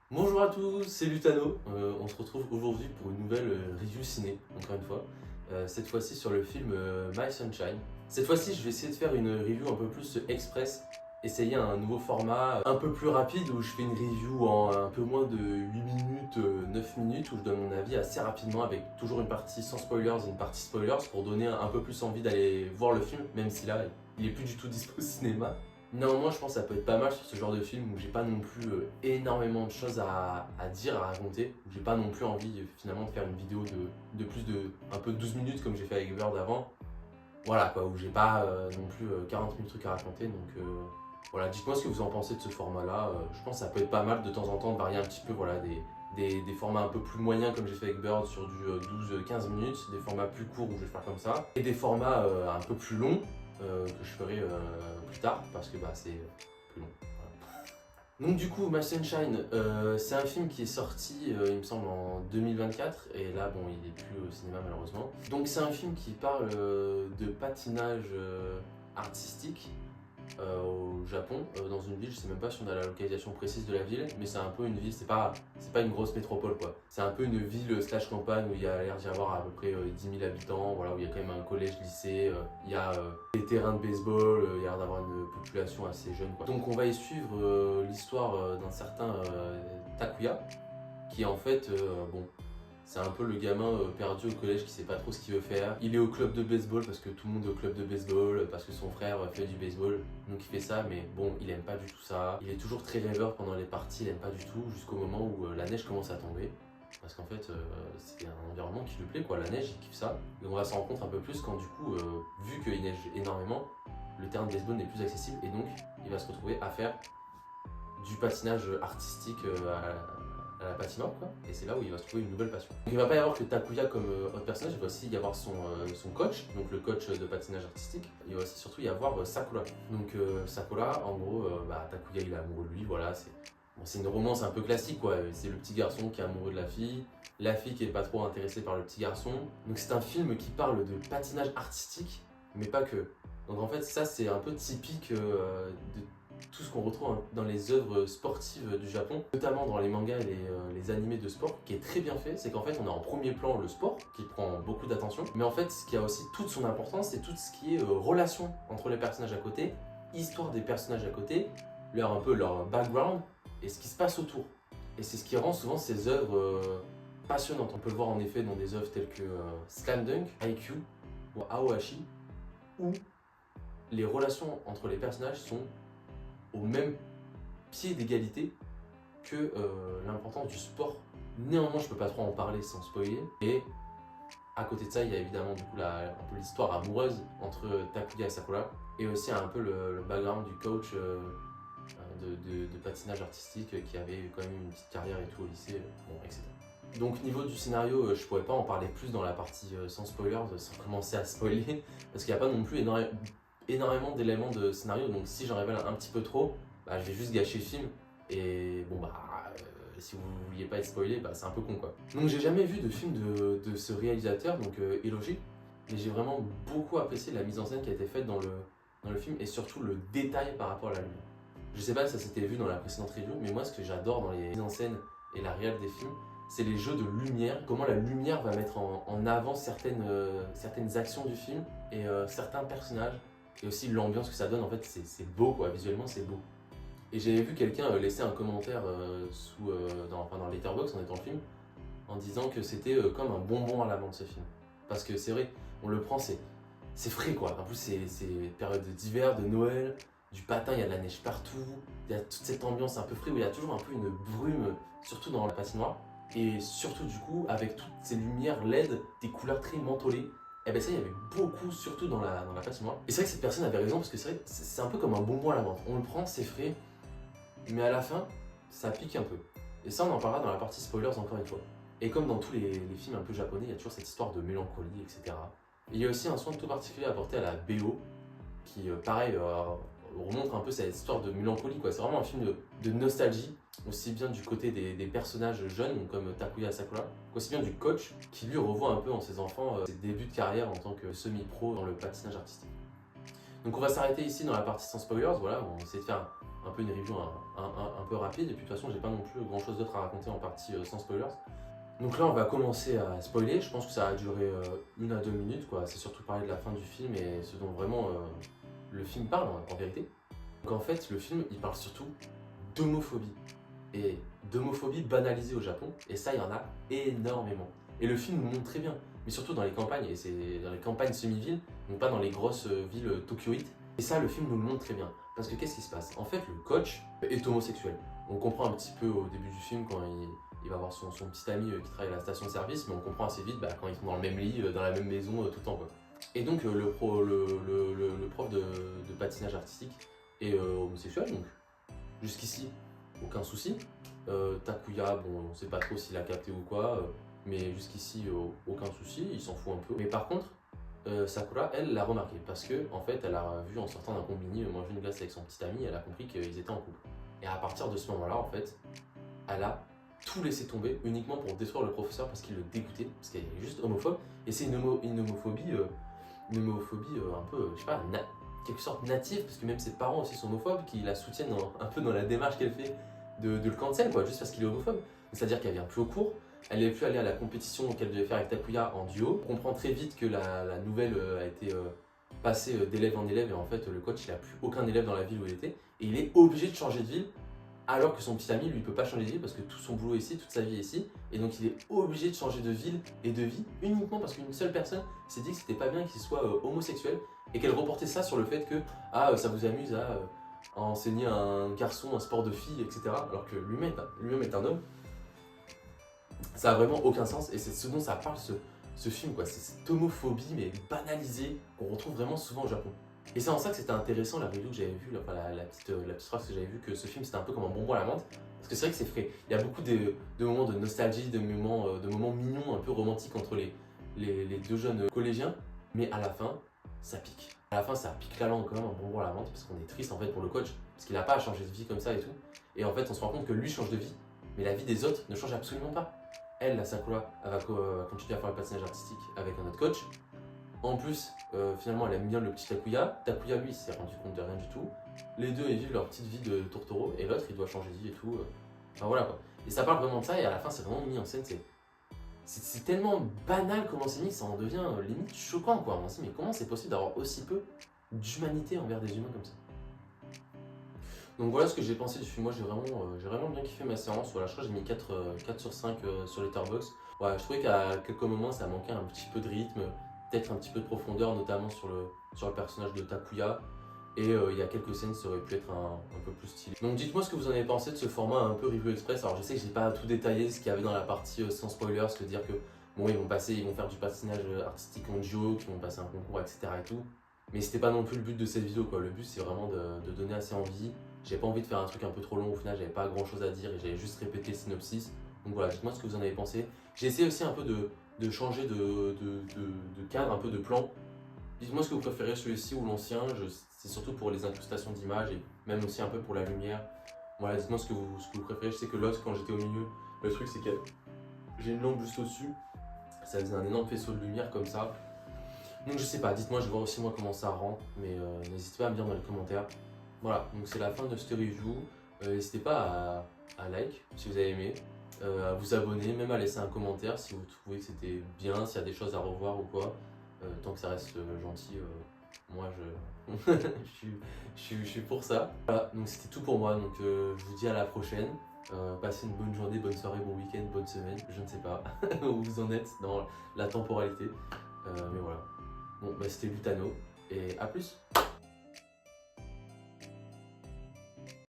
Bonjour à tous, c'est Lutano. On se retrouve aujourd'hui pour une nouvelle review ciné, encore une fois. Cette fois-ci sur le film My Sunshine. Cette fois-ci, je vais essayer de faire une review un peu plus express, essayer un nouveau format un peu plus rapide où je fais une review en un peu moins de 8 minutes, 9 minutes, où je donne mon avis assez rapidement avec toujours une partie sans spoilers et une partie spoilers pour donner un peu plus envie d'aller voir le film, même si là, il est plus du tout dispo au cinéma. Néanmoins, je pense que ça peut être pas mal sur ce genre de film où j'ai pas non plus énormément de choses à dire, à raconter, où j'ai pas non plus envie finalement de faire une vidéo de plus de un peu 12 minutes comme j'ai fait avec Bird avant. Voilà quoi, où j'ai pas non plus 40 000 trucs à raconter. Donc voilà, dites-moi ce que vous en pensez de ce format-là. Je pense que ça peut être pas mal de temps en temps de varier un petit peu voilà, des formats un peu plus moyens comme j'ai fait avec Bird sur du 12-15 minutes, des formats plus courts où je vais faire comme ça, et des formats un peu plus longs que je ferai plus tard parce que bah, c'est plus long. Voilà. Donc du coup, My Sunshine, c'est un film qui est sorti, il me semble, en 2024, et là, bon, il est plus au cinéma malheureusement. Donc c'est un film qui parle de patinage artistique au Japon, dans une ville, je sais même pas si on a la localisation précise de la ville, mais c'est un peu une ville, c'est pas une grosse métropole quoi. C'est un peu une ville slash campagne où il y a l'air d'y avoir à peu près 10 000 habitants, voilà, où il y a quand même un collège, lycée, il y a des terrains de baseball, il y a l'air d'avoir une population assez jeune quoi. Donc on va y suivre l'histoire d'un certain Takuya, qui en fait, bon, c'est un peu le gamin perdu au collège qui sait pas trop ce qu'il veut faire. Il est au club de baseball parce que tout le monde est au club de baseball, parce que son frère fait du baseball, donc il fait ça, mais bon, il aime pas du tout ça. Il est toujours très rêveur pendant les parties, il aime pas du tout, jusqu'au moment où la neige commence à tomber. Parce qu'en fait, c'est un environnement qui lui plaît, quoi. La neige, il kiffe ça. Et on va s'en rendre compte un peu plus quand, du coup, vu qu'il neige énormément, le terrain de baseball n'est plus accessible et donc il va se retrouver à faire du patinage artistique à la patinoire quoi. Et c'est là où il va se trouver une nouvelle passion. Donc il va pas y avoir que Takuya comme autre personnage, il va aussi y avoir son coach, donc le coach de patinage artistique. Il va aussi surtout y avoir Sakura. Donc Sakura, en gros, Takuya il est amoureux de lui, voilà, c'est une romance un peu classique quoi. C'est le petit garçon qui est amoureux de la fille qui est pas trop intéressée par le petit garçon. Donc c'est un film qui parle de patinage artistique, mais pas que. Donc en fait ça c'est un peu typique de tout ce qu'on retrouve dans les œuvres sportives du Japon, notamment dans les mangas et les animés de sport, qui est très bien fait, c'est qu'en fait on a en premier plan le sport, qui prend beaucoup d'attention, mais en fait ce qui a aussi toute son importance, c'est tout ce qui est relation entre les personnages à côté, histoire des personnages à côté, un peu leur background, et ce qui se passe autour. Et c'est ce qui rend souvent ces œuvres passionnantes. On peut le voir en effet dans des œuvres telles que Slam Dunk, Haikyuu ou Aoashi, où les relations entre les personnages sont au même pied d'égalité que l'importance du sport. Néanmoins, je peux pas trop en parler sans spoiler. Et à côté de ça, il y a évidemment du coup un peu l'histoire amoureuse entre Takuya et Sakura, et aussi un peu le background du coach de patinage artistique qui avait quand même une petite carrière et tout au lycée, bon, etc. Donc niveau du scénario, je pourrais pas en parler plus dans la partie sans spoilers, sans commencer à spoiler, parce qu'il n'y a pas non plus énormément d'éléments de scénario, donc si j'en révèle un petit peu trop, bah, je vais juste gâcher le film, et bon bah si vous vouliez pas être spoilé, bah, c'est un peu con quoi. Donc j'ai jamais vu de film de ce réalisateur, donc Hiroshi, mais j'ai vraiment beaucoup apprécié la mise en scène qui a été faite dans le film, et surtout le détail par rapport à la lumière. Je sais pas si ça s'était vu dans la précédente review, mais moi ce que j'adore dans les mises en scène et la réelle des films, c'est les jeux de lumière, comment la lumière va mettre en avant certaines actions du film et certains personnages, et aussi l'ambiance que ça donne. En fait c'est beau quoi, visuellement c'est beau. Et j'avais vu quelqu'un laisser un commentaire dans Letterboxd en étant le film, en disant que c'était comme un bonbon à l'amande ce film. Parce que c'est vrai, on le prend, c'est frais quoi. En plus c'est période d'hiver, de Noël, du patin, il y a de la neige partout, il y a toute cette ambiance un peu frais où il y a toujours un peu une brume, surtout dans la patinoire. Et surtout du coup, avec toutes ces lumières LED, des couleurs très mentholées, et ben ça il y avait beaucoup, surtout dans la patinoire. Et c'est vrai que cette personne avait raison, parce que c'est vrai que c'est un peu comme un bonbon à la menthe. On le prend, c'est frais, mais à la fin, ça pique un peu. Et ça on en parlera dans la partie spoilers encore une fois. Et comme dans tous les films un peu japonais, il y a toujours cette histoire de mélancolie, etc. Et il y a aussi un soin tout particulier apporté à la BO, qui pareil remontre un peu cette histoire de mélancolie quoi. C'est vraiment un film de nostalgie, aussi bien du côté des personnages jeunes comme Takuya Sakura, qu'aussi bien du coach qui lui revoit un peu en ses enfants ses débuts de carrière en tant que semi-pro dans le patinage artistique. Donc on va s'arrêter ici dans la partie sans spoilers, voilà, on va essayer de faire un peu une review un peu rapide, et puis de toute façon j'ai pas non plus grand chose d'autre à raconter en partie sans spoilers. Donc là on va commencer à spoiler, je pense que ça va durer 1 à 2 minutes quoi, c'est surtout parler de la fin du film et ce dont vraiment le film parle en vérité. Donc en fait le film il parle surtout d'homophobie, et d'homophobie banalisée au Japon, et ça il y en a énormément. Et le film nous montre très bien, mais surtout dans les campagnes, et c'est dans les campagnes semi-villes, donc pas dans les grosses villes tokyoïtes. Et ça le film nous le montre très bien, parce que qu'est-ce qui se passe? En fait le coach est homosexuel. On comprend un petit peu au début du film quand il va voir son petit ami qui travaille à la station de service, mais on comprend assez vite quand ils sont dans le même lit, dans la même maison tout le temps quoi. Et donc le prof de patinage artistique est homosexuel, donc jusqu'ici aucun souci. Takuya, bon on sait pas trop s'il a capté ou quoi, mais jusqu'ici aucun souci, il s'en fout un peu. Mais par contre Sakura, elle, l'a remarqué parce que en fait, elle a vu en sortant d'un combini manger une glace avec son petit ami, elle a compris qu'ils étaient en couple. Et à partir de ce moment-là, en fait, elle a tout laissé tomber uniquement pour détruire le professeur parce qu'il le dégoûtait, parce qu'elle est juste homophobe. Et c'est une homophobie un peu, je sais pas, quelque sorte native, parce que même ses parents aussi sont homophobes, qui la soutiennent un peu dans la démarche qu'elle fait de le cancel, quoi, juste parce qu'il est homophobe. C'est-à-dire qu'elle vient plus au cours. Elle n'est plus allée à la compétition qu'elle devait faire avec Takuya en duo. On comprend très vite que la nouvelle a été passée d'élève en élève, et en fait le coach il n'a plus aucun élève dans la ville où il était, et il est obligé de changer de ville, alors que son petit ami lui peut pas changer de ville parce que tout son boulot est ici, toute sa vie est ici, et donc il est obligé de changer de ville et de vie uniquement parce qu'une seule personne s'est dit que c'était pas bien qu'il soit homosexuel, et qu'elle reportait ça sur le fait que ça vous amuse à enseigner à un garçon un sport de fille, etc. alors que lui-même est un homme. Ça a vraiment aucun sens, et c'est ce dont ça parle ce film quoi, c'est cette homophobie mais banalisée qu'on retrouve vraiment souvent au Japon. Et c'est en ça que c'était intéressant la review que j'avais vue, la petite phrase que j'avais vue, que ce film c'était un peu comme un bonbon à la menthe, parce que c'est vrai que c'est frais. Il y a beaucoup de moments de nostalgie, de moments mignons, un peu romantiques entre les deux jeunes collégiens, mais à la fin, ça pique. À la fin, ça pique la langue quand même, un bonbon à la menthe, parce qu'on est triste en fait pour le coach, parce qu'il n'a pas à changer de vie comme ça et tout. Et en fait, on se rend compte que lui change de vie, mais la vie des autres ne change absolument pas. Elle, la Sakura, elle va continuer à faire le patinage artistique avec un autre coach. En plus, finalement, elle aime bien le petit Takuya. Takuya, lui, il s'est rendu compte de rien du tout. Les deux, ils vivent leur petite vie de tourtereau, et l'autre, il doit changer de vie et tout. Enfin voilà quoi. Et ça parle vraiment de ça, et à la fin, c'est vraiment mis en scène. C'est tellement banal comment c'est mis que ça en devient limite choquant quoi. On se dit, mais comment c'est possible d'avoir aussi peu d'humanité envers des humains comme ça? Donc voilà ce que j'ai pensé du film. Moi j'ai vraiment bien kiffé ma séance. Voilà, je crois que j'ai mis 4 sur 5 sur Letterboxd. Ouais, je trouvais qu'à quelques moments ça manquait un petit peu de rythme, peut-être un petit peu de profondeur, notamment sur le personnage de Takuya. Et il y a quelques scènes ça aurait pu être un peu plus stylé. Donc dites-moi ce que vous en avez pensé de ce format un peu review express. Alors je sais que j'ai pas tout détaillé ce qu'il y avait dans la partie sans spoilers, c'est-à-dire que bon ils vont faire du patinage artistique en duo, qu'ils vont passer un concours, etc. et tout. Mais c'était pas non plus le but de cette vidéo quoi. Le but c'est vraiment de donner assez envie. J'ai pas envie de faire un truc un peu trop long, au final j'avais pas grand chose à dire et j'avais juste répété le synopsis. Donc voilà, dites-moi ce que vous en avez pensé. J'ai essayé aussi un peu de changer de cadre, un peu de plan. Dites-moi ce que vous préférez, celui-ci ou l'ancien. C'est surtout pour les incrustations d'images et même aussi un peu pour la lumière. Voilà, dites-moi ce que vous préférez. Je sais que l'autre, quand j'étais au milieu, le truc c'est que j'ai une lampe juste au-dessus. Ça faisait un énorme faisceau de lumière comme ça. Donc je sais pas, dites-moi, je vais voir aussi moi comment ça rend. Mais n'hésitez pas à me dire dans les commentaires. Voilà, donc c'est la fin de cette review. N'hésitez pas à like si vous avez aimé, à vous abonner, même à laisser un commentaire si vous trouvez que c'était bien, s'il y a des choses à revoir ou quoi. Tant que ça reste gentil, moi je suis pour ça. Voilà, donc c'était tout pour moi, donc je vous dis à la prochaine. Passez une bonne journée, bonne soirée, bon week-end, bonne semaine, je ne sais pas où vous en êtes dans la temporalité. Mais voilà, bon bah c'était Lutano et à plus.